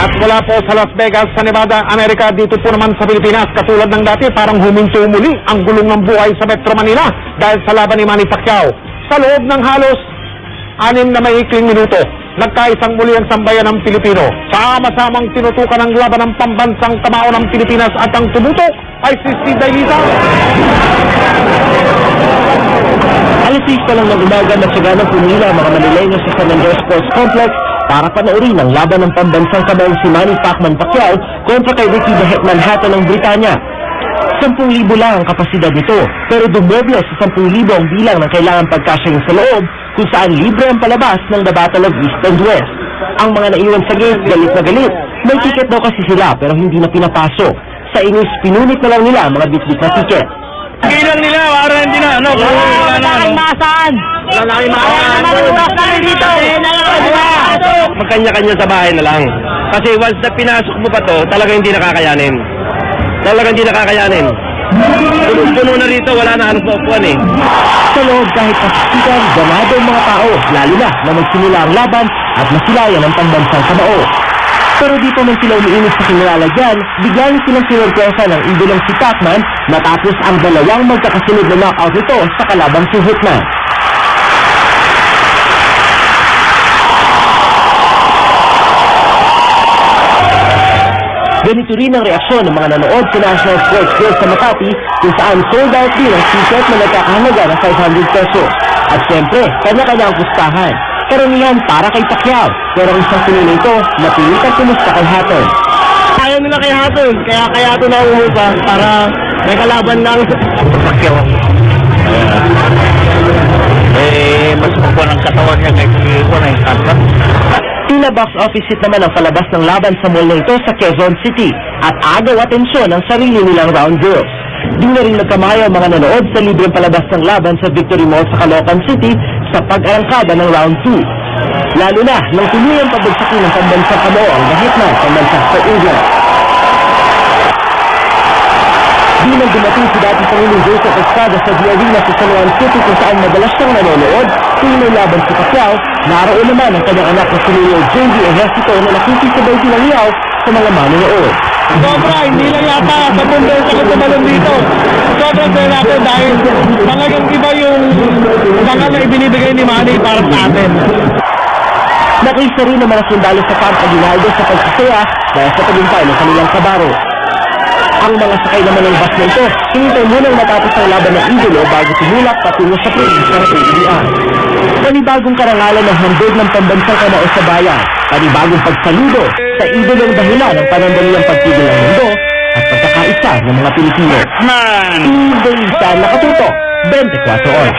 At mula po sa Las Vegas, sa Nevada, Amerika, dito po naman sa Pilipinas, katulad ng dati, parang huminto muli ang gulong ng buhay sa Metro Manila dahil sa laban ni Manny Pacquiao. Sa loob ng halos 6 na maikling minuto, nagkaisang muli ang sambayan ng Pilipino. Sama-samang tinutukan ang laban ng pambansang kamao ng Pilipinas at ang tumutok ay si Steve Dailita. Alas 6 pa lang ng umaga, masyaganang pumila ang mga Manileños sa San Andres Sports Complex para panoorin ang laban ng pambansang kamao si Manny Pacquiao kontra kay Ricky the Hitman Hatton ng Britanya. 10,000 lang ang kapasidad nito, pero dumoble sa 10,000 ang bilang ng kailangan pagkasyahin sa loob kung saan libre ang palabas ng The Battle of East and West. Ang mga naiwan sa gate, galit na galit. May ticket daw kasi sila pero hindi na pinapasok. Sa inis, pinunit na lang nila ang mga bitbit na ticket. Kailan nila, para hindi na, ano? Masaan? Magkanya-kanya sa bahay na lang. Kasi once na pinasok mo pa to, talagang hindi nakakayanin. Puno na rito, wala na hanap upuan eh. Sa loob kahit pasisikan, ganado ang mga tao, lalo na magsimula ang laban at masilayan ang pambansang kamao. Pero di pa man sila umiinis sa kinilalagyan, biglang silang sinurpresa ng idolong si Pacman matapos ang dalawang magkakasunod na knockout ito sa kalabang si Hitman. Ganito rin ang reaksyon ng mga nanood sa National Sports Field sa Makati kung saan sold out din ang ticket na nagkakahalaga ng 500 pesos. At siyempre, kanya-kanya ang pustahan. Karamihan para kay Pacquiao, pero ang isang sinunod ito, napilitan kumusta kay Hatton. Ayaw nila kay Hatton, kaya ito na umupa para may kalaban lang. Pacquiao. Mas mabuan ang katawan niya kay Hatton. Tila box office hit naman ang palabas ng laban sa mall na ito sa Quezon City at agaw atensyon ang sarili nilang round girls. Di na rin nagkamayo ang mga nanood sa libreng palabas ng laban sa Victory Mall sa Caloocan City sa pag-arangkada ng round 2. Lalo na nang tuluyang pabagsakin ng pambansang kamao ang The Hitman sa Manchester, England. Di nang dumating si dating Pangulong Joseph Estrada sa The Arena sa San Juan City kung saan madalas siyang nanonood kung may laban si Pacquiao, naroon naman ang kanyang anak na si Mayor J.D. Ejercito na nakikisabay silang yaw sa mga manonood. Sobra, hindi lang yata sa pambansa ko tumalon dito. Sobrang saya natin dahil talagang iba yung mga na ibinibigay ni Manny para sa atin. Nakisa rin ang mga sundalo sa Camp Aguinaldo sa pagsasaya dahil sa tagumpay ng kanilang kabaro. Ang mga sakay naman ng bus na ito, hinintay munang matapos ang laban ng idolo bago tumulak patungo sa probinsya ng PBR. Panibagong karangalan ng handog ng pambansang kamao sa bayan, panibagong pagsaludo sa idolong dahilan ng panandaliang pagtigil ng mundo at pagkakaisa ng mga Pilipino. Steve Dailita, nakatutok, 24 Oras.